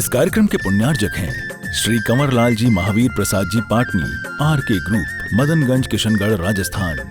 इस कार्यक्रम के पुण्यार्जक हैं श्री कंवरलाल जी महावीर प्रसाद जी पाटनी, RK ग्रुप, मदनगंज, किशनगढ़, राजस्थान।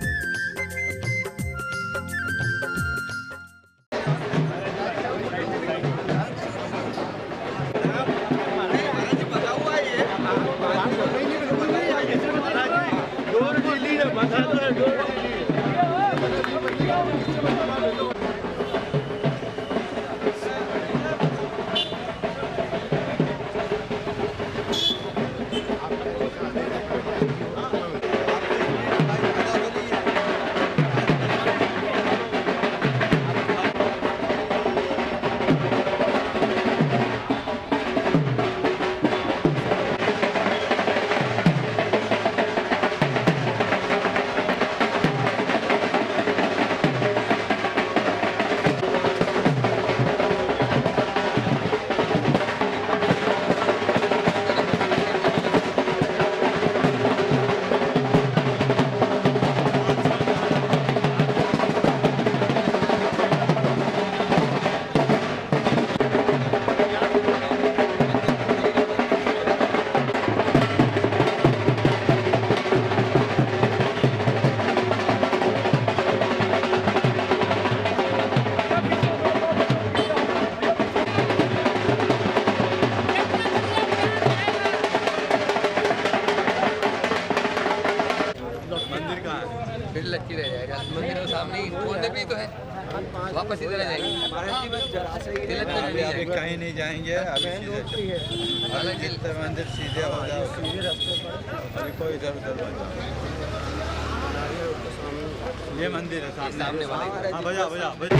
फिर लटकी रह जाएगा मंदिर के सामने ही, कोने पे ही तो है, वापस इधर आ जाएंगे। अभी कहीं नहीं जाएंगे, अभी सीधे मंदिर सीधे हो जाओ, अभी कोई इधर उधर मत जाओ। ये मंदिर है सामने वाला। हाँ बजा बजा बजा।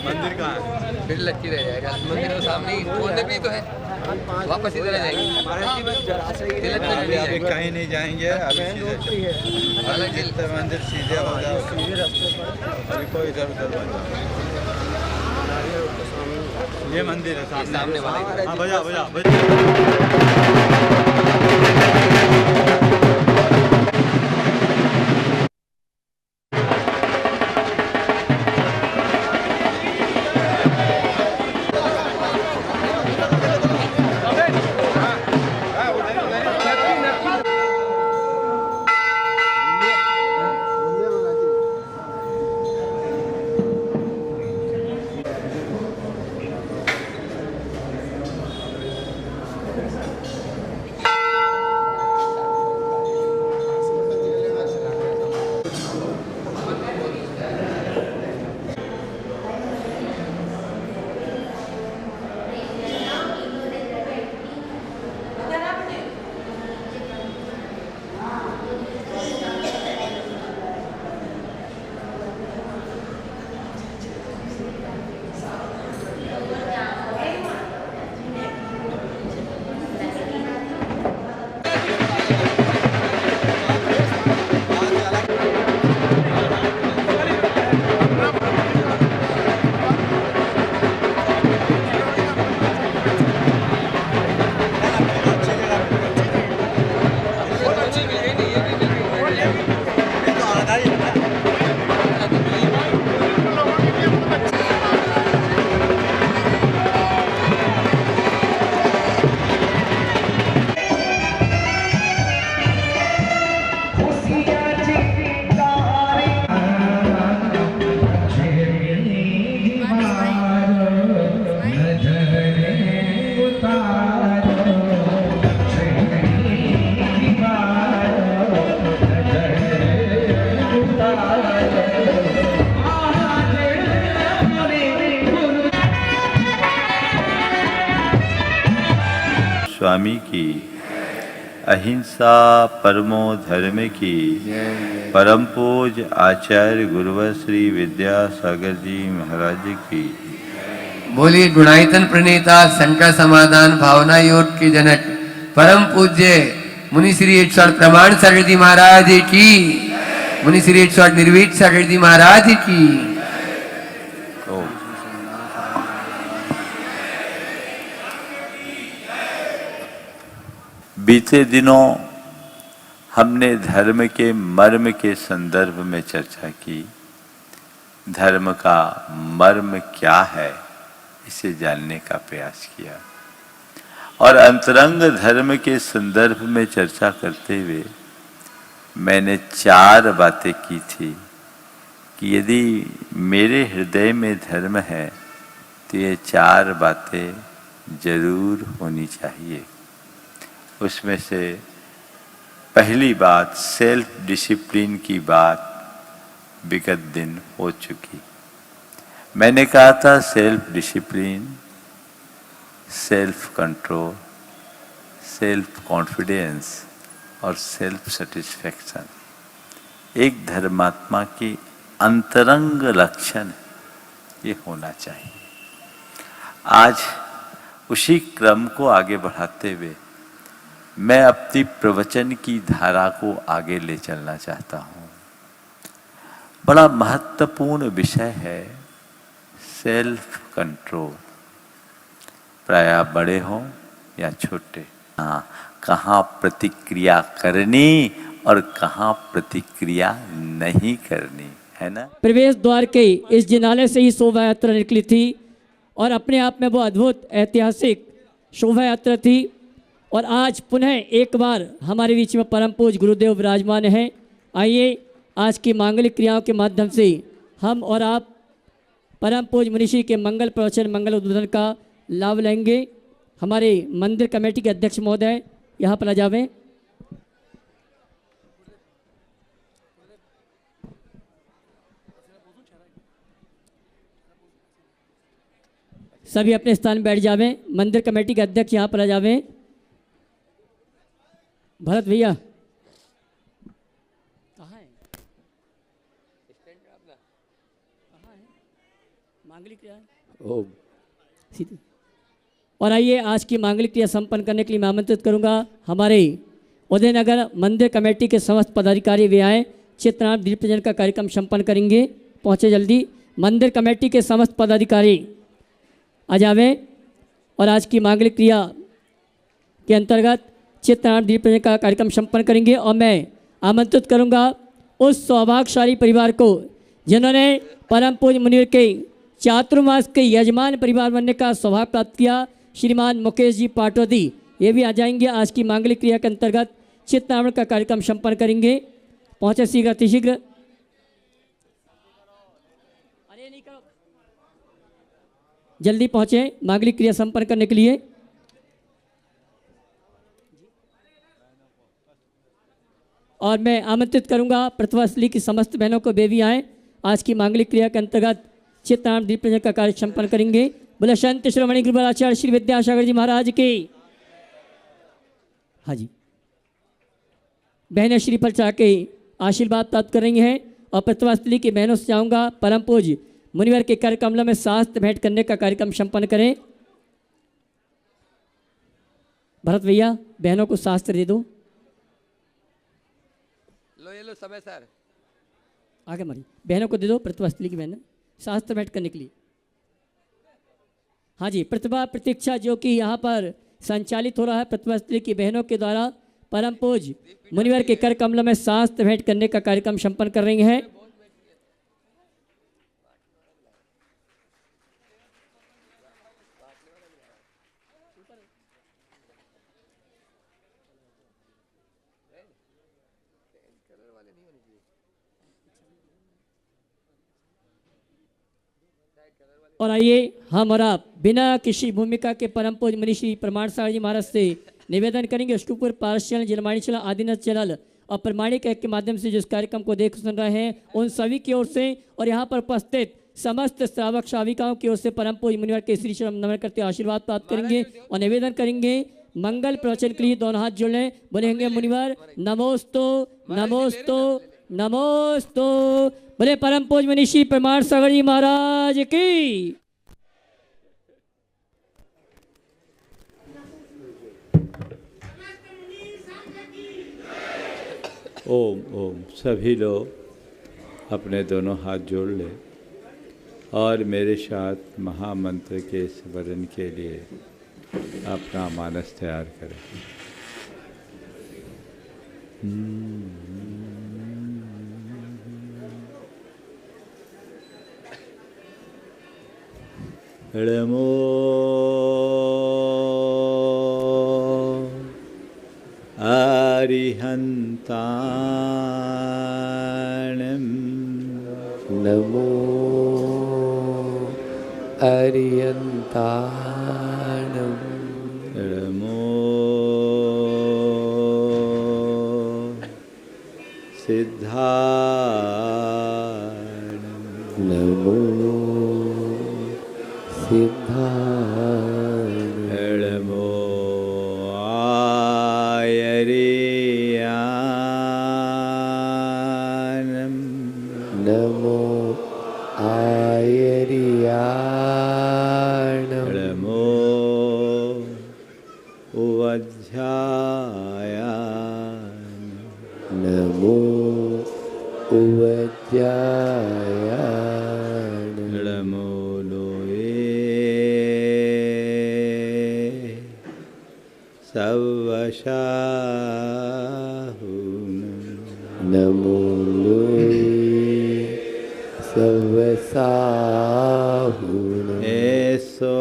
मंदिर कहाँ है? फिर लटकी रह जाएगा मंदिर के सामने ही कोने पे ही तो है वापस इधर आ जाएंगे तिलक में अभी नहीं अभी जाएंगे कहीं नहीं जाएंगे, अभी सीधे अलग ही चित्त मंदिर सीधे हो जाओ, अभी कोई इधर उधर मत जाओ। ये मंदिर है सामने, सामने वाला हाँ बजा बजा बजा। स्वामी की अहिंसा परमो धर्म की परम पूज आचार्य गुरुवर श्री विद्यासागर जी महाराज की। बोलिए गुणायतन प्रणेता शंका समाधान भावना योग के जनक परम पूज्य मुनि श्री 108 प्रमाण सागर जी महाराज की, मुनि श्री 108 निर्वीत सागर जी महाराज की। बीते दिनों हमने धर्म के मर्म के संदर्भ में चर्चा की। धर्म का मर्म क्या है इसे जानने का प्रयास किया और अंतरंग धर्म के संदर्भ में चर्चा करते हुए मैंने 4 बातें की थी कि यदि मेरे हृदय में धर्म है तो ये 4 बातें जरूर होनी चाहिए। उसमें से पहली बात सेल्फ डिसिप्लिन की बात विगत दिन हो चुकी। मैंने कहा था self discipline, self control, self confidence और सेल्फ सेटिस्फैक्शन एक धर्मात्मा की अंतरंग लक्षण ये होना चाहिए। आज उसी क्रम को आगे बढ़ाते हुए मैं अपनी प्रवचन की धारा को आगे ले चलना चाहता हूँ। बड़ा महत्वपूर्ण विषय है सेल्फ कंट्रोल। प्राय बड़े हों या छोटे, हाँ, कहाँ प्रतिक्रिया करनी और कहाँ प्रतिक्रिया नहीं करनी है ना। प्रवेश द्वार के इस जिनालय से ही शोभा यात्रा निकली थी और अपने आप में वो अद्भुत ऐतिहासिक शोभा यात्रा थी। और आज पुनः एक बार हमारे बीच में परम पूज्य गुरुदेव विराजमान हैं। आइए आज की मांगलिक क्रियाओं के माध्यम से हम और आप परम पूज्य मुनिश्री के मंगल प्रवचन, मंगल उद्बोधन का लाभ लेंगे। हमारे मंदिर कमेटी के अध्यक्ष महोदय यहाँ पर आ जावें। सभी अपने स्थान बैठ जावें। मंदिर कमेटी के अध्यक्ष यहाँ पर आ जावें। भरत भैया कहाँ है? मांगलिक क्रिया ओ सीधी। और आइए आज की मांगलिक क्रिया संपन्न करने के लिए मैं आमंत्रित करूंगा हमारे उदयनगर मंदिर कमेटी के समस्त पदाधिकारी भी आए। चित्रनाथ दीप प्रज्वलन का कार्यक्रम संपन्न करेंगे। पहुँचे जल्दी। मंदिर कमेटी के समस्त पदाधिकारी आ जावें और आज की मांगलिक क्रिया के अंतर्गत चित्रनाथ दीप प्रज्वलन का कार्यक्रम संपन्न करेंगे। और मैं आमंत्रित करूंगा उस सौभाग्यशाली परिवार को जिन्होंने परम पूज्य मुनिवर के चातुर्मास के यजमान परिवार बनने का सौभाग्य प्राप्त किया। श्रीमान मुकेश जी पाटोदी ये भी आ जाएंगे। आज की मांगलिक क्रिया के अंतर्गत चित्रावरण का कार्यक्रम संपन्न करेंगे। पहुँचे शीघ्र अतिशीघ्र। अरे नहीं करो, जल्दी पहुँचे मांगलिक क्रिया संपन्न करने के लिए। और मैं आमंत्रित करूंगा प्रतिभास्थली की समस्त बहनों को वे भी आएँ। आज की मांगलिक क्रिया के अंतर्गत चित्रावरण दीप प्रज्वलन का कार्य संपन्न करेंगे। बोले संत श्रोमणी गुरुवर आचार्य श्री विद्यासागर जी महाराज की। हाँ जी, बहनें श्रीफल चढ़ा के आशीर्वाद प्राप्त कर रही हैं। और प्रतिभास्थली की बहनों से चाहूँगा परम पूज्य मुनिवर के कर कमलों में शास्त्र भेंट करने का कार्यक्रम संपन्न करें। भरत भैया बहनों को शास्त्र दे दो। लो ये लो समय सर आगे मरी बहनों को दे दो। प्रतिभास्थली की बहन शास्त्र भेंट करने के लिए। हाँ जी, प्रतिभा प्रतीक्षा जो कि यहाँ पर संचालित हो रहा है प्रतिभास्थली की बहनों के द्वारा परम पूज्य मुनिवर के कर कमलों में शास्त्र भेंट करने का कार्यक्रम संपन्न कर रही हैं। और आइए हम और आप बिना किसी भूमिका के परम पूज्य मुनिश्री प्रमाण सागर जी महाराज से निवेदन करेंगे। अष्टपुर पारस्यल जलमाणी चला आदिनाथ चलल और प्रमाणिक ऐप के माध्यम से जिस कार्यक्रम को देख सुन रहे हैं उन सभी की ओर से और यहाँ पर उपस्थित समस्त श्रावक श्राविकाओं की ओर से परम पूज्य मुनिवर के श्री चरण नमन करते आशीर्वाद प्राप्त करेंगे और निवेदन करेंगे मंगल प्रवचन के लिए दोनों हाथ जोड़ लें। बोलेंगे मुनिवर नमोस्तु नमोस्तु नमोस्तु। बोले परम पूज्य मुनिश्री प्रमाण सागर जी महाराज की। ओम ओम। सभी लोग अपने दोनों हाथ जोड़ लें और मेरे साथ महामंत्र के स्मरण के लिए अपना मानस तैयार करें। नमो अरिहन्ताणं नमो अरियन्ताणं नमो सिद्धाणं नमो सिद्धाणं नमो आयर्यानं नमो आयर्याणं नमो उवध्यायानं नमो उवज्यायानं सवसाहुन नमो सवसाहुन ऐसो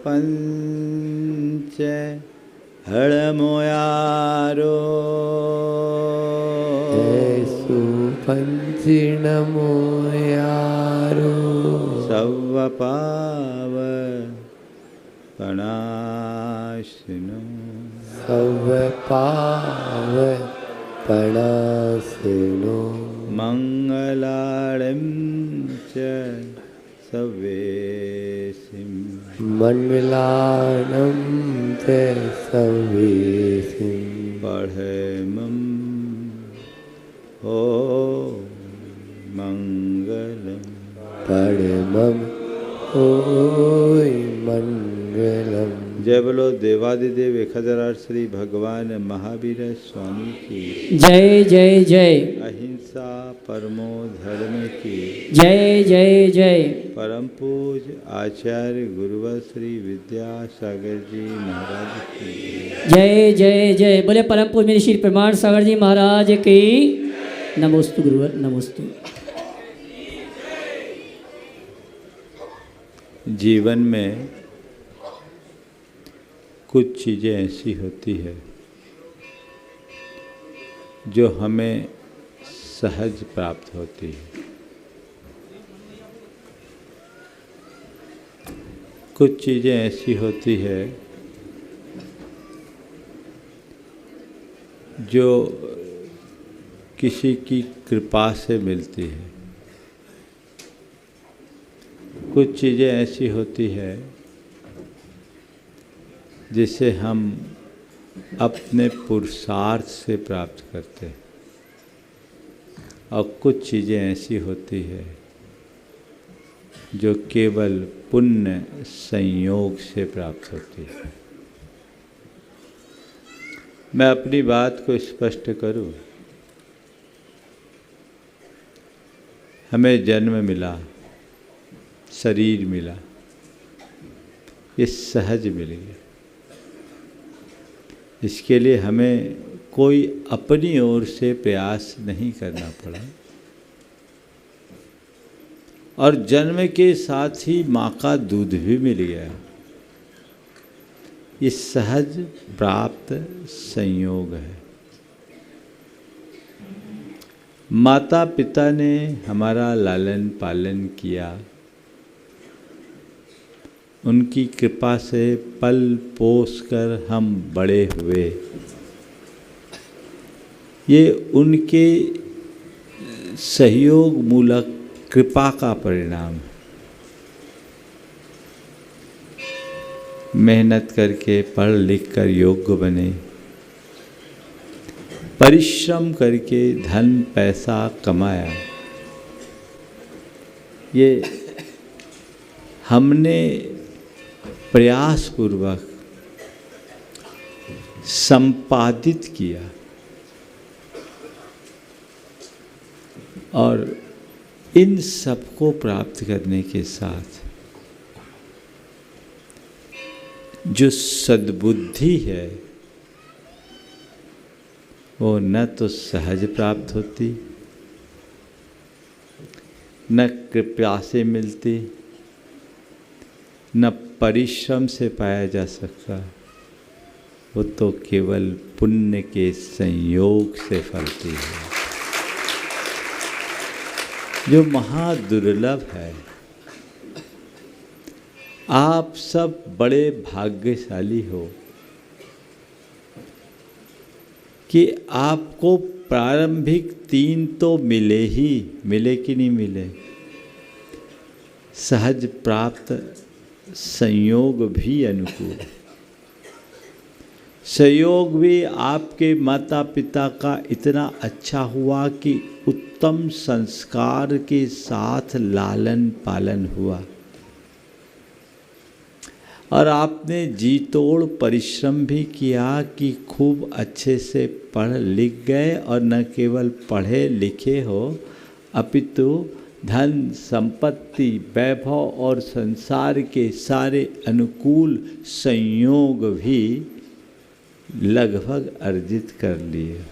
पंच हळमोयारो ऐसु पंचिणमो यारो सवपाव पणाशिनो सवपाव पणासिनो मंगलाड़ं च सवेसिं मंगलानं ते सवेसिं पढ़मं ओ मंगलम परमं ओय मंगलम। जय बोलो देवादिदेव एकहजार श्री भगवान महावीर स्वामी की जय जय जय अहिंसा परमो धर्म की जय जय जय। परम पूज आचार्य गुरुवर श्री विद्यासागर जी महाराज की जय जय जय। बोले परम पूज्य श्री प्रमाण सागर जी महाराज की नमोस्तु गुरुवर नमोस्तु। जीवन में कुछ चीज़ें ऐसी होती है जो हमें सहज प्राप्त होती है, कुछ चीज़ें ऐसी होती है जो किसी की कृपा से मिलती है, कुछ चीज़ें ऐसी होती है जिसे हम अपने पुरुषार्थ से प्राप्त करते हैं, और कुछ चीज़ें ऐसी होती है जो केवल पुण्य संयोग से प्राप्त होती है। मैं अपनी बात को स्पष्ट करूं, हमें जन्म मिला, शरीर मिला, ये सहज मिल गया। इसके लिए हमें कोई अपनी ओर से प्रयास नहीं करना पड़ा, और जन्म के साथ ही माँ का दूध भी मिल गया। ये सहज प्राप्त संयोग है। माता पिता ने हमारा लालन पालन किया, उनकी कृपा से पल पोस कर हम बड़े हुए। ये उनके सहयोग मूलक कृपा का परिणाम है। मेहनत करके पढ़ लिख कर योग्य बने, परिश्रम करके धन पैसा कमाया, ये हमने प्रयास पूर्वक संपादित किया, और इन सबको प्राप्त करने के साथ जो सद्बुद्धि है वो न तो सहज प्राप्त होती, न कृपा से मिलती, न परिश्रम से पाया जा सकता, वो तो केवल पुण्य के संयोग से फलती है, जो महादुर्लभ है। आप सब बड़े भाग्यशाली हो कि आपको प्रारंभिक 3 तो मिले ही, मिले कि नहीं मिले, सहज प्राप्त संयोग भी अनुकूल, संयोग भी आपके माता पिता का इतना अच्छा हुआ कि उत्तम संस्कार के साथ लालन पालन हुआ, और आपने जी तोड़ परिश्रम भी किया कि खूब अच्छे से पढ़ लिख गए, और न केवल पढ़े लिखे हो अपितु धन संपत्ति वैभव और संसार के सारे अनुकूल संयोग भी लगभग अर्जित कर लिए।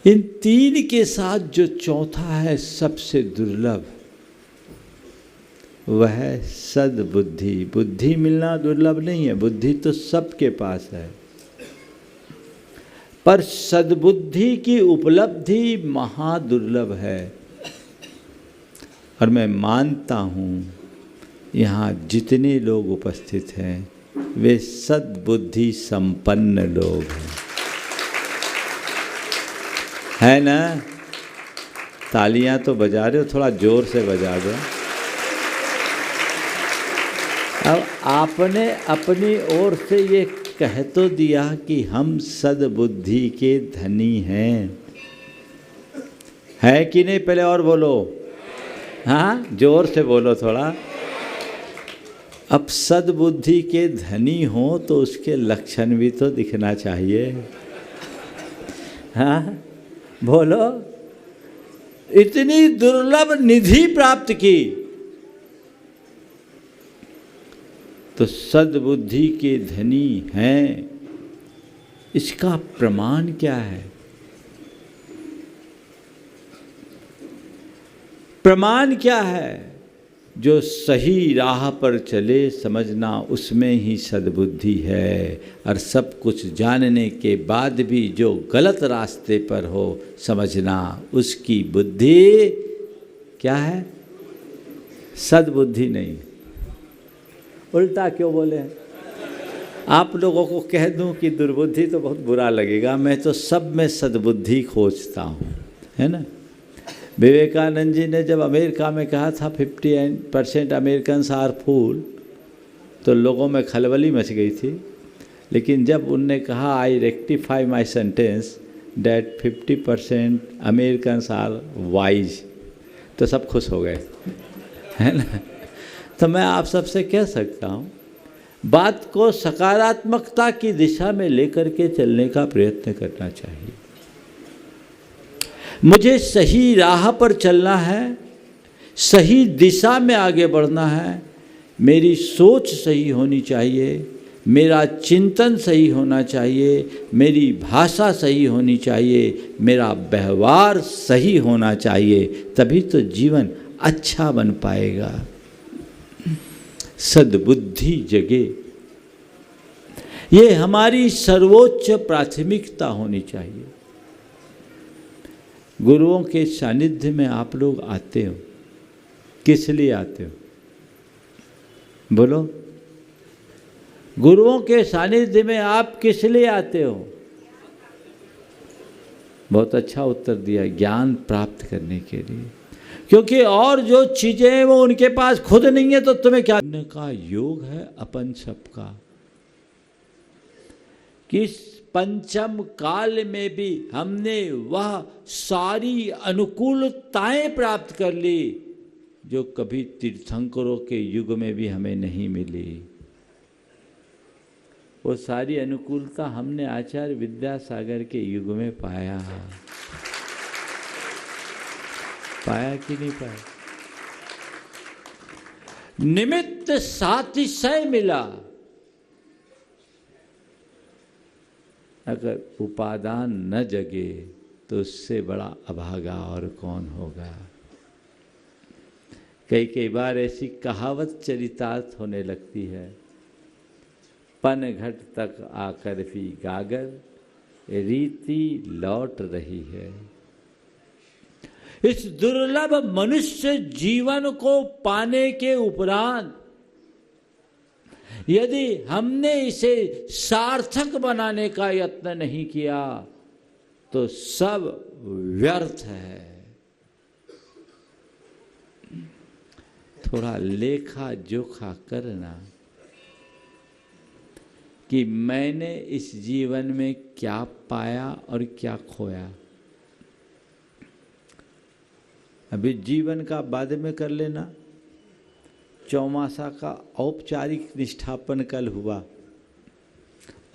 इन तीन के साथ जो चौथा है सबसे दुर्लभ, वह है सद्बुद्धि। बुद्धि मिलना दुर्लभ नहीं है, बुद्धि तो सबके पास है, पर सद्बुद्धि की उपलब्धि महादुर्लभ है। और मैं मानता हूँ यहाँ जितने लोग उपस्थित हैं वे सद्बुद्धि संपन्न लोग हैं, है ना? तालियां तो बजा रहे हो, थोड़ा जोर से बजा दो। अब आपने अपनी ओर से ये कह तो दिया कि हम सद्बुद्धि के धनी हैं, है कि नहीं? पहले और बोलो, हाँ जोर से बोलो थोड़ा। अब सद्बुद्धि के धनी हो तो उसके लक्षण भी तो दिखना चाहिए, हाँ बोलो। इतनी दुर्लभ निधि प्राप्त की तो सद्बुद्धि के धनी हैं, इसका प्रमाण क्या है? प्रमाण क्या है? जो सही राह पर चले समझना उसमें ही सद्बुद्धि है, और सब कुछ जानने के बाद भी जो गलत रास्ते पर हो समझना उसकी बुद्धि क्या है? सद्बुद्धि नहीं। उल्टा क्यों बोले? आप लोगों को कह दूं कि दुर्बुद्धि तो बहुत बुरा लगेगा, मैं तो सब में सद्बुद्धि खोजता हूँ, है ना? विवेकानंद जी ने जब अमेरिका में कहा था 50% अमेरिकन्स आर फूल, तो लोगों में खलबली मच गई थी। लेकिन जब उनने कहा I rectify my sentence that 50% Americans are wise, तो सब खुश हो गए, है ना? तो मैं आप सबसे कह सकता हूँ, बात को सकारात्मकता की दिशा में लेकर के चलने का प्रयत्न करना चाहिए। मुझे सही राह पर चलना है, सही दिशा में आगे बढ़ना है, मेरी सोच सही होनी चाहिए, मेरा चिंतन सही होना चाहिए, मेरी भाषा सही होनी चाहिए, मेरा व्यवहार सही होना चाहिए, तभी तो जीवन अच्छा बन पाएगा। सद्बुद्धि जगे, ये हमारी सर्वोच्च प्राथमिकता होनी चाहिए। गुरुओं के सानिध्य में आप लोग आते हो, किस लिए आते हो? बोलो, गुरुओं के सानिध्य में आप किस लिए आते हो? बहुत अच्छा उत्तर दिया, ज्ञान प्राप्त करने के लिए। क्योंकि और जो चीजें हैं वो उनके पास खुद नहीं है, तो तुम्हें क्या का योग है अपन सबका। किस पंचम काल में भी हमने वह सारी अनुकूलताएं प्राप्त कर ली जो कभी तीर्थंकरों के युग में भी हमें नहीं मिली। वो सारी अनुकूलता हमने आचार्य विद्यासागर के युग में पाया कि नहीं पाया? निमित्त सातिशय मिला, अगर उपादान न जगे तो उससे बड़ा अभागा और कौन होगा। कई बार ऐसी कहावत चरितार्थ होने लगती है, पन घट तक आकर भी गागर रीति लौट रही है। इस दुर्लभ मनुष्य जीवन को पाने के उपरांत यदि हमने इसे सार्थक बनाने का यत्न नहीं किया तो सब व्यर्थ है। थोड़ा लेखा जोखा करना कि मैंने इस जीवन में क्या पाया और क्या खोया। अभी जीवन का बाद में कर लेना। चौमासा का औपचारिक निष्ठापन कल हुआ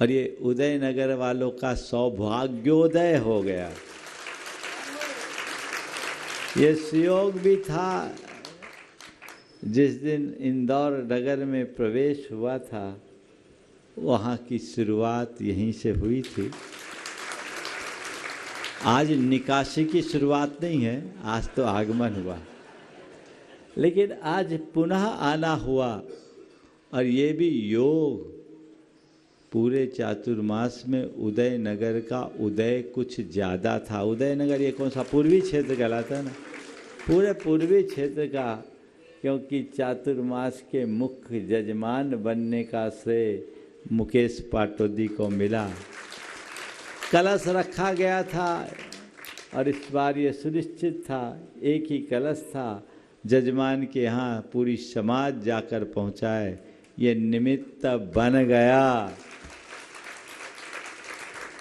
और ये उदयनगर वालों का सौभाग्योदय हो गया। ये सुयोग भी था जिस दिन इंदौर नगर में प्रवेश हुआ था, वहाँ की शुरुआत यहीं से हुई थी। आज निकासी की शुरुआत नहीं है, आज तो आगमन हुआ, लेकिन आज पुनः आना हुआ। और ये भी योग, पूरे चातुर्मास में उदय नगर का उदय कुछ ज़्यादा था। उदय नगर ये कौन सा, पूर्वी क्षेत्र कहलाता है ना, पूरे पूर्वी क्षेत्र का, क्योंकि चातुर्मास के मुख्य जजमान बनने का श्रेय मुकेश पाटोदी को मिला। कलश रखा गया था और इस बार ये सुनिश्चित था, एक ही कलश था, जजमान के यहाँ पूरी समाज जाकर पहुँचाए, ये निमित्त बन गया।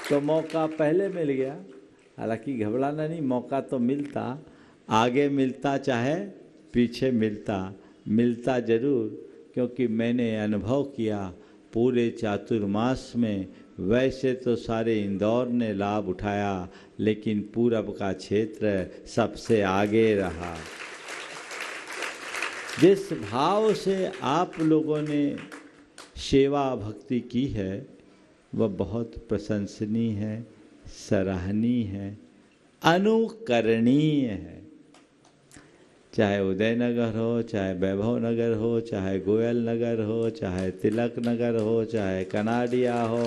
तो मौका पहले मिल गया, हालांकि घबराना नहीं, मौका तो मिलता, आगे मिलता चाहे पीछे मिलता, मिलता ज़रूर, क्योंकि मैंने अनुभव किया पूरे चातुर्मास में। वैसे तो सारे इंदौर ने लाभ उठाया, लेकिन पूरब का क्षेत्र सबसे आगे रहा। जिस भाव से आप लोगों ने सेवा भक्ति की है वह बहुत प्रशंसनीय है, सराहनीय है, अनुकरणीय है। चाहे उदयनगर हो, चाहे वैभव नगर हो, चाहे गोयल नगर हो, चाहे तिलक नगर हो, चाहे कनाडिया हो,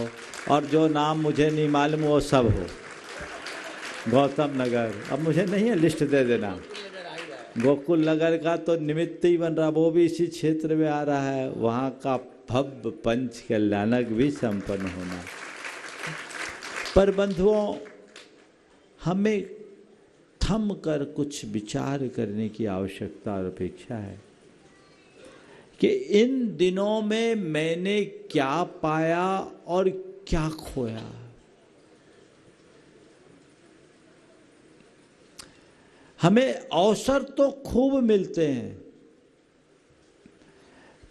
और जो नाम मुझे नहीं मालूम वो सब हो, गौतम नगर, अब मुझे नहीं है, लिस्ट दे देना। गोकुल नगर का तो निमित्त ही बन रहा, वो भी इसी क्षेत्र में आ रहा है, वहाँ का भव्य पंच कल्याणक भी संपन्न होना। पर बंधुओं, हमें थम कर कुछ विचार करने की आवश्यकता और अपेक्षा है कि इन दिनों में मैंने क्या पाया और क्या खोया। हमें अवसर तो खूब मिलते हैं,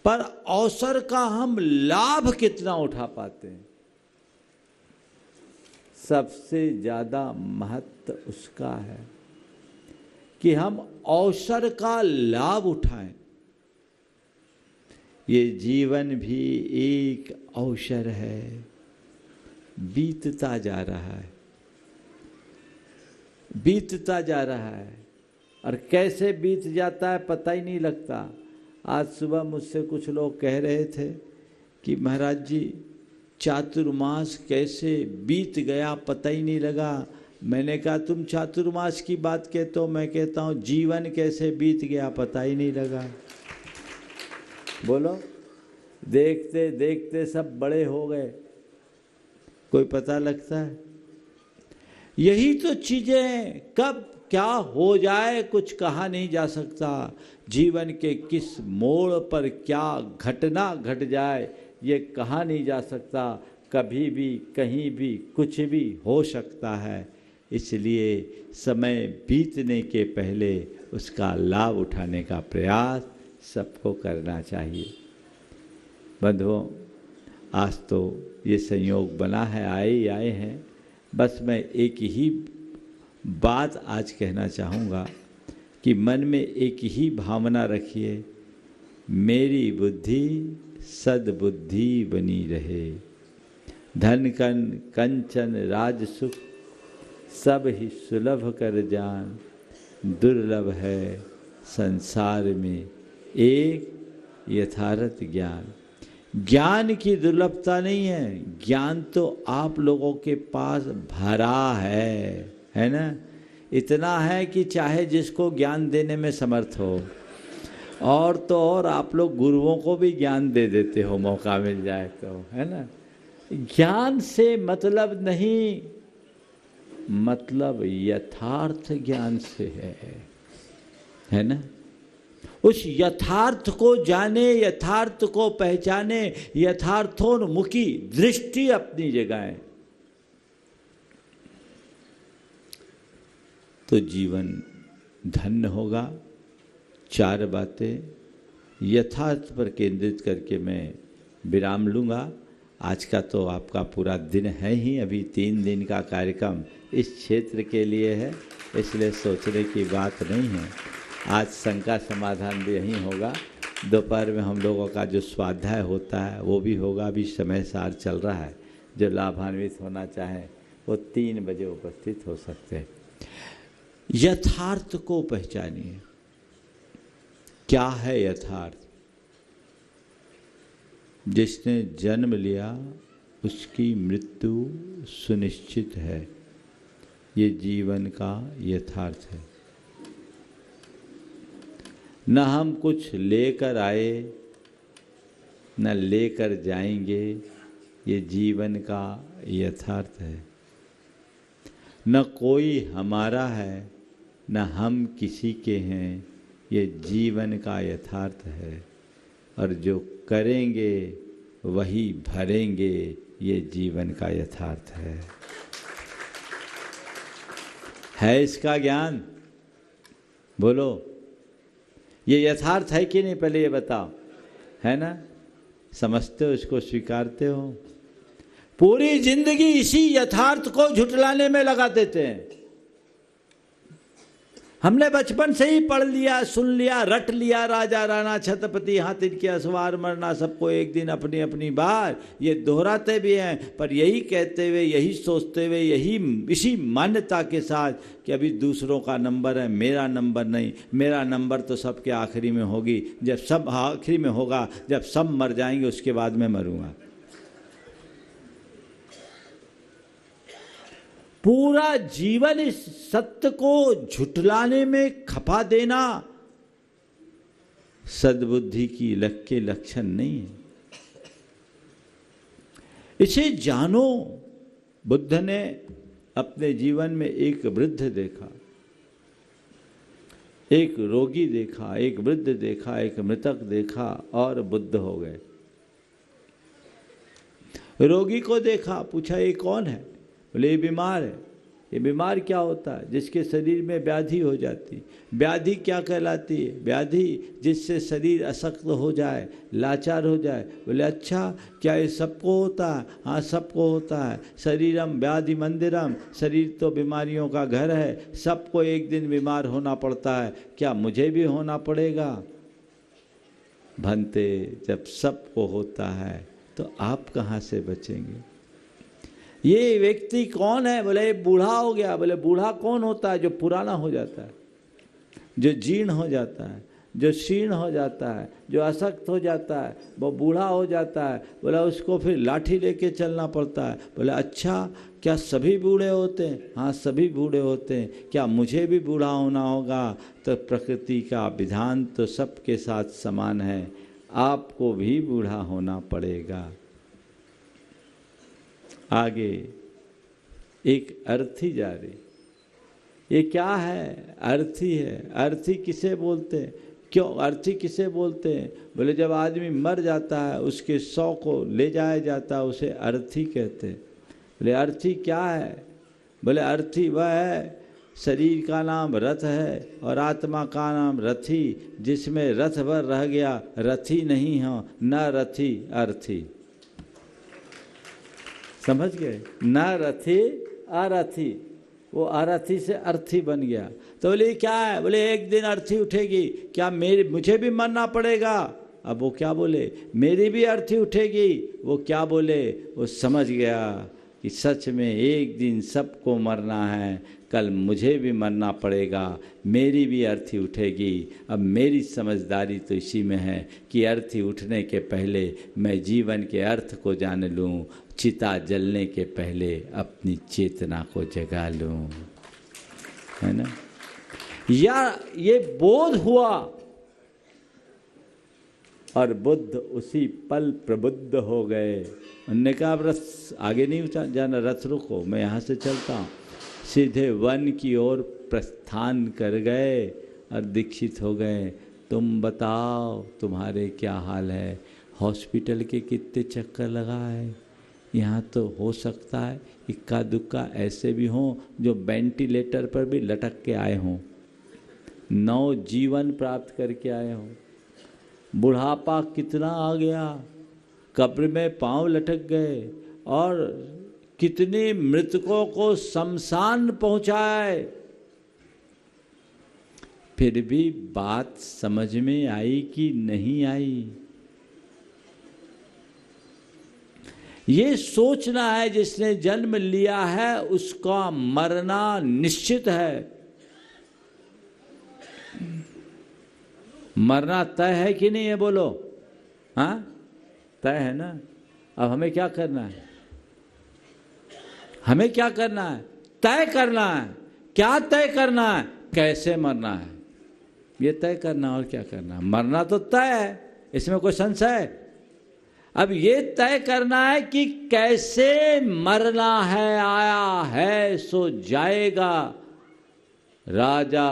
पर अवसर का हम लाभ कितना उठा पाते हैं, सबसे ज्यादा महत्व उसका है कि हम अवसर का लाभ उठाएं। ये जीवन भी एक अवसर है, बीतता जा रहा है, बीतता जा रहा है, और कैसे बीत जाता है पता ही नहीं लगता। आज सुबह मुझसे कुछ लोग कह रहे थे कि महाराज जी चातुर्मास कैसे बीत गया पता ही नहीं लगा। मैंने कहा तुम चातुर्मास की बात कहते हो, मैं कहता हूँ जीवन कैसे बीत गया पता ही नहीं लगा। बोलो, देखते देखते सब बड़े हो गए, कोई पता लगता है? यही तो चीजें हैं, कब क्या हो जाए कुछ कहा नहीं जा सकता। जीवन के किस मोड़ पर क्या घटना घट जाए ये कहा नहीं जा सकता। कभी भी कहीं भी कुछ भी हो सकता है, इसलिए समय बीतने के पहले उसका लाभ उठाने का प्रयास सबको करना चाहिए। बंधुओं, आज तो ये संयोग बना है, आए हैं। बस मैं एक ही बात आज कहना चाहूँगा कि मन में एक ही भावना रखिए, मेरी बुद्धि सद्बुद्धि बनी रहे। धन कन कंचन राज सुख सब ही सुलभ कर जान, दुर्लभ है संसार में एक यथार्थ ज्ञान। ज्ञान की दुर्लभता नहीं है, ज्ञान तो आप लोगों के पास भरा है ना। इतना है कि चाहे जिसको ज्ञान देने में समर्थ हो, और तो और आप लोग गुरुओं को भी ज्ञान दे देते हो मौका मिल जाए तो, है ना। ज्ञान से मतलब नहीं, मतलब यथार्थ ज्ञान से है ना। उस यथार्थ को जाने, यथार्थ को पहचाने, यथार्थोन्मुखी दृष्टि अपनी जगाएं, तो जीवन धन्य होगा। चार बातें यथार्थ पर केंद्रित करके मैं विराम लूँगा। आज का तो आपका पूरा दिन है ही, अभी 3 दिन का कार्यक्रम इस क्षेत्र के लिए है, इसलिए सोचने की बात नहीं है। आज शंका समाधान भी यहीं होगा। दोपहर में हम लोगों का जो स्वाध्याय होता है वो भी होगा, अभी समय सार चल रहा है। जो लाभान्वित होना चाहे वो 3 बजे उपस्थित हो सकते हैं। यथार्थ को पहचानिए। क्या है यथार्थ? जिसने जन्म लिया उसकी मृत्यु सुनिश्चित है, ये जीवन का यथार्थ है। न हम कुछ लेकर आए न लेकर जाएंगे, ये जीवन का यथार्थ है। न कोई हमारा है न हम किसी के हैं, ये जीवन का यथार्थ है। और जो करेंगे वही भरेंगे, ये जीवन का यथार्थ है इसका ज्ञान? बोलो, ये यथार्थ है कि नहीं? पहले ये बताओ, है ना? समझते हो, इसको स्वीकारते हो? पूरी जिंदगी इसी यथार्थ को झुठलाने में लगा देते हैं। हमने बचपन से ही पढ़ लिया, सुन लिया, रट लिया, राजा राणा छत्रपति हाथी के असवार मरना सबको एक दिन अपनी अपनी बार। ये दोहराते भी हैं, पर यही कहते हुए, यही सोचते हुए, इसी मान्यता के साथ कि अभी दूसरों का नंबर है, मेरा नंबर नहीं। मेरा नंबर तो सबके आखिरी में होगी, जब सब आखिरी में होगा, जब सब मर जाएंगे उसके बाद मैं मरूंगा। पूरा जीवन इस सत्य को झुठलाने में खपा देना सद्बुद्धि की के लक्षण नहीं है। इसे जानो। बुद्ध ने अपने जीवन में एक वृद्ध देखा, एक रोगी देखा, एक वृद्ध देखा, एक मृतक देखा और बुद्ध हो गए। रोगी को देखा, पूछा ये कौन है? बोले ये बीमार है। ये बीमार क्या होता है? जिसके शरीर में व्याधि हो जाती। व्याधि क्या कहलाती है? व्याधि जिससे शरीर अशक्त हो जाए, लाचार हो जाए। बोले अच्छा, क्या ये सबको होता है? हाँ, सबको होता है। शरीरम व्याधि मंदिरम, शरीर तो बीमारियों का घर है, सबको एक दिन बीमार होना पड़ता है। क्या मुझे भी होना पड़ेगा? भंते, जब सबको होता है तो आप कहाँ से बचेंगे? ये व्यक्ति कौन है? बोले ये बूढ़ा हो गया। बोले बूढ़ा कौन होता है? जो पुराना हो जाता है, जो जीर्ण हो जाता है, जो क्षीण हो जाता है, जो अशक्त हो जाता है, वो बूढ़ा हो जाता है। बोला उसको फिर लाठी लेके चलना पड़ता है। बोले अच्छा, क्या सभी बूढ़े होते हैं? हाँ, सभी बूढ़े होते हैं। क्या मुझे भी बूढ़ा होना होगा? तो प्रकृति का विधान तो सबके साथ समान है, आपको भी बूढ़ा होना पड़ेगा। आगे एक अर्थी जा रही। ये क्या है? अर्थी है। अर्थी किसे बोलते हैं? क्यों अर्थी किसे बोलते हैं? बोले जब आदमी मर जाता है, उसके शव को ले जाया जाता है, उसे अर्थी कहते हैं। बोले अर्थी क्या है? बोले अर्थी वह है, शरीर का नाम रथ है और आत्मा का नाम रथी, जिसमें रथ भर रह गया, रथी नहीं हो, न रथी अर्थी। समझ गए? न रथी अरथी, वो अरथी से अर्थी बन गया। तो बोले क्या है? बोले एक दिन अर्थी उठेगी। क्या मुझे भी मरना पड़ेगा? अब वो क्या बोले? मेरी भी अर्थी उठेगी। वो क्या बोले? वो समझ गया कि सच में एक दिन सबको मरना है, कल मुझे भी मरना पड़ेगा, मेरी भी अर्थी उठेगी। अब मेरी समझदारी तो इसी में है कि अर्थी उठने के पहले मैं जीवन के अर्थ को जान लूँ, चिता जलने के पहले अपनी चेतना को जगा लूँ, है ना? या ये बोध हुआ और बुद्ध उसी पल प्रबुद्ध हो गए। उन्होंने कहा अब रथ आगे नहीं जाना, रथ रुको, मैं यहाँ से चलता हूँ। सीधे वन की ओर प्रस्थान कर गए और दीक्षित हो गए। तुम बताओ तुम्हारे क्या हाल है? हॉस्पिटल के कितने चक्कर लगा है? यहाँ तो हो सकता है इक्का दुक्का ऐसे भी हों जो वेंटिलेटर पर भी लटक के आए हों, नव जीवन प्राप्त करके आए हों। बुढ़ापा कितना आ गया, कब्र में पांव लटक गए और कितने मृतकों को शमशान पहुंचाए, फिर भी बात समझ में आई कि नहीं आई? ये सोचना है जिसने जन्म लिया है उसका मरना निश्चित है। मरना तय है कि नहीं है, बोलो? हाँ, तय है ना। अब हमें क्या करना है? हमें क्या करना है? तय करना है। क्या तय करना है? कैसे मरना है, ये तय करना। और क्या करना है? मरना तो तय है, इसमें कोई संशय? अब ये तय करना है कि कैसे मरना है। आया है सो जाएगा, राजा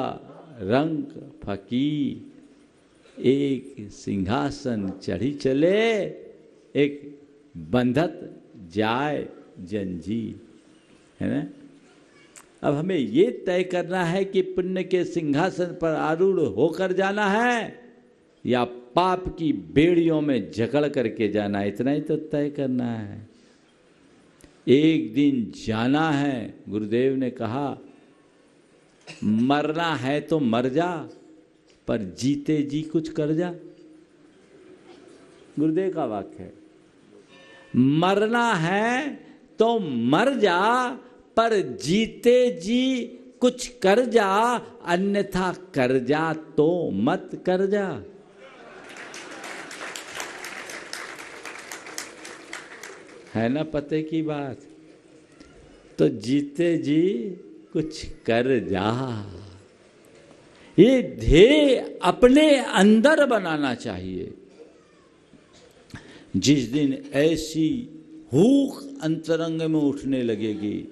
रंग फकीर एक सिंहासन चढ़ी चले, एक बंधत जाए जंजीर, है ना। अब हमें ये तय करना है कि पुण्य के सिंहासन पर आरूढ़ होकर जाना है या पाप की बेड़ियों में जकड़ करके जाना है। इतना ही तो तय करना है। एक दिन जाना है। गुरुदेव ने कहा मरना है तो मर जा, पर जीते जी कुछ कर जा। गुरुदेव का वाक्य है। मरना है तो मर जा, पर जीते जी कुछ कर जा, अन्यथा कर जा तो मत कर जा। है ना पते की बात? तो जीते जी कुछ कर जा। ये ध्येय अपने अंदर बनाना चाहिए। जिस दिन ऐसी भूख अंतरंग में उठने लगेगी,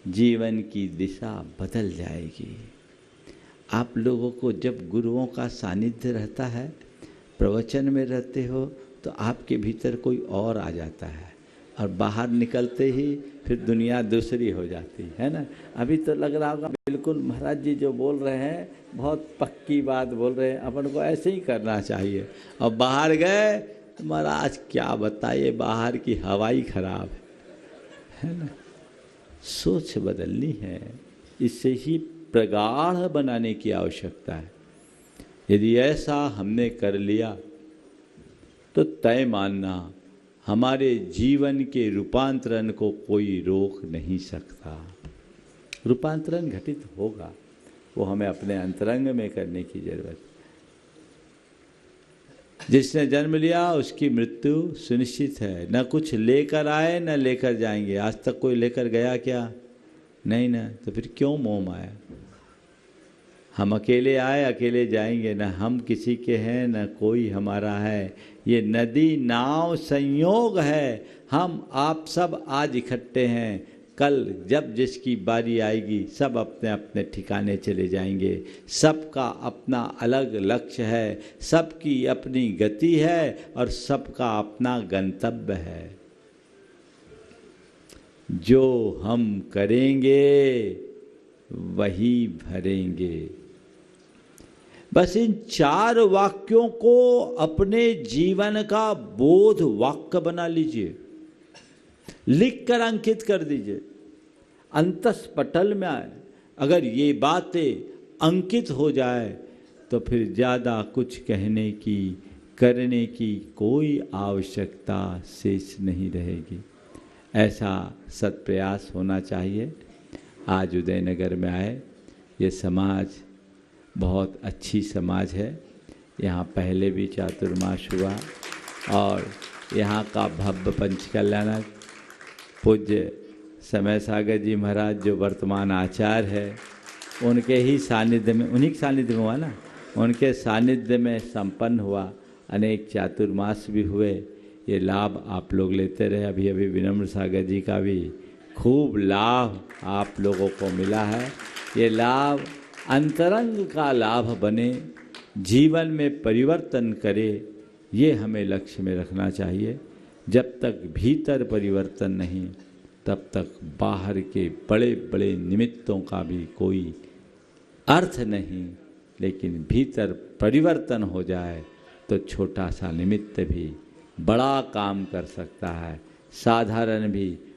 जीवन की दिशा बदल जाएगी। आप लोगों को जब गुरुओं का सानिध्य रहता है, प्रवचन में रहते हो, तो आपके भीतर कोई और आ जाता है और बाहर निकलते ही फिर दुनिया दूसरी हो जाती है ना। अभी तो लग रहा होगा बिल्कुल महाराज जी जो बोल रहे हैं बहुत पक्की बात बोल रहे हैं, अपन को ऐसे ही करना चाहिए। और बाहर गए तो महाराज क्या बताइए, बाहर की हवा ही खराब है ना। सोच बदलनी है, इससे ही प्रगाढ़ बनाने की आवश्यकता है। यदि ऐसा हमने कर लिया तो तय मानना हमारे जीवन के रूपांतरण को कोई रोक नहीं सकता। रूपांतरण घटित होगा, वो हमें अपने अंतरंग में करने की जरूरत। जिसने जन्म लिया उसकी मृत्यु सुनिश्चित है। न कुछ लेकर आए न लेकर जाएंगे। आज तक कोई लेकर गया क्या? नहीं ना। तो फिर क्यों मोह माया? हम अकेले आए अकेले जाएंगे, न हम किसी के हैं न कोई हमारा है। ये नदी नाव संयोग है। हम आप सब आज इकट्ठे हैं, कल जब जिसकी बारी आएगी सब अपने अपने ठिकाने चले जाएंगे। सबका अपना अलग लक्ष्य है, सबकी अपनी गति है और सबका अपना गंतव्य है। जो हम करेंगे वही भरेंगे। बस इन 4 वाक्यों को अपने जीवन का बोध वाक्य बना लीजिए, लिख कर अंकित कर दीजिए। अंतस्पटल में अगर ये बातें अंकित हो जाए तो फिर ज़्यादा कुछ कहने की करने की कोई आवश्यकता शेष नहीं रहेगी। ऐसा सत्प्रयास होना चाहिए। आज उदयनगर में आए, ये समाज बहुत अच्छी समाज है। यहाँ पहले भी चातुर्मास हुआ और यहाँ का भव्य पंचकल्याणक पूज्य समय सागर जी महाराज जो वर्तमान आचार्य है, उनके ही सानिध्य में, उन्हीं के सानिध्य में हुआ ना, उनके सानिध्य में संपन्न हुआ। अनेक चातुर्मास भी हुए। ये लाभ आप लोग लेते रहे। अभी अभी विनम्र सागर जी का भी खूब लाभ आप लोगों को मिला है। ये लाभ अंतरंग का लाभ बने, जीवन में परिवर्तन करे, ये हमें लक्ष्य में रखना चाहिए। जब तक भीतर परिवर्तन नहीं, तब तक बाहर के बड़े बड़े निमित्तों का भी कोई अर्थ नहीं। लेकिन भीतर परिवर्तन हो जाए तो छोटा सा निमित्त भी बड़ा काम कर सकता है। साधारण भी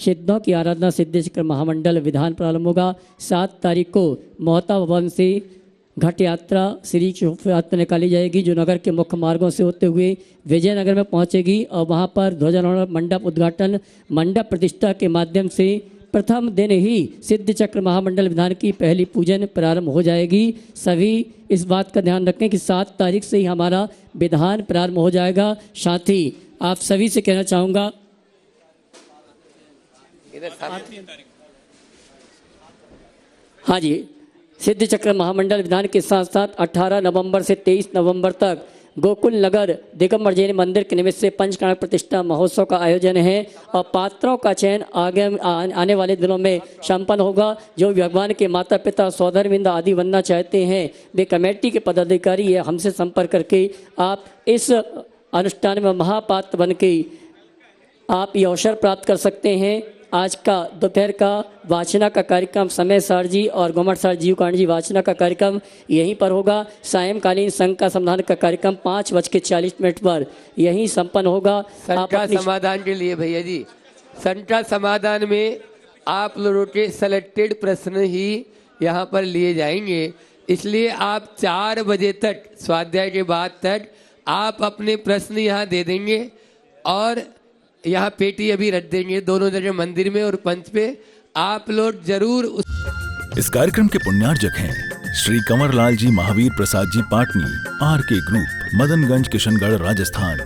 सिद्धों की आराधना सिद्धि चक्र महामंडल विधान प्रारंभ होगा। 7 तारीख को मोहता भवन से घट यात्रा श्री शोभा यात्रा निकाली जाएगी जो नगर के मुख्य मार्गों से होते हुए विजयनगर में पहुंचेगी और वहां पर ध्वजारोहण, मंडप उद्घाटन, मंडप प्रतिष्ठा के माध्यम से प्रथम दिन ही सिद्ध चक्र महामंडल विधान की पहली पूजन प्रारंभ हो जाएगी। सभी इस बात का ध्यान रखें कि 7 तारीख से ही हमारा विधान प्रारंभ हो जाएगा। साथ ही आप सभी से कहना चाहूँगा, हाँ जी, सिद्ध चक्र महामंडल विधान के साथ साथ 18 नवंबर से 23 नवंबर तक गोकुल नगर दिगंबर जैन मंदिर के निमित्त से पंचकर्म प्रतिष्ठा महोत्सव का आयोजन है और पात्रों का चयन आने वाले दिनों में संपन्न होगा। जो भगवान के माता पिता सौधरविंद आदि बनना चाहते हैं वे कमेटी के पदाधिकारी है हमसे संपर्क करके आप इस अनुष्ठान में महापात्र बन के आप ये अवसर प्राप्त कर सकते हैं। आज का दोपहर का वाचना का कार्यक्रम समय सर जी और गोमट सर जीव कांड जी वाचना का कार्यक्रम यहीं पर होगा। सायंकालीन संघ का समाधान का कार्यक्रम 5:40 पर यहीं संपन्न होगा। संख्या समाधान के लिए भैया जी, संख्या समाधान में आप लोगों के सेलेक्टेड प्रश्न ही यहाँ पर लिए जाएंगे, इसलिए आप 4 बजे तक स्वाध्याय के बाद तक आप अपने प्रश्न यहाँ दे देंगे और यहाँ पेटी अभी रख देंगे दोनों जगह मंदिर में और पंच पे। आप लोग जरूर इस कार्यक्रम के पुण्यार्जक हैं श्री कंवरलाल जी महावीर प्रसाद जी पाटनी, आर के ग्रुप, मदनगंज, किशनगढ़, राजस्थान।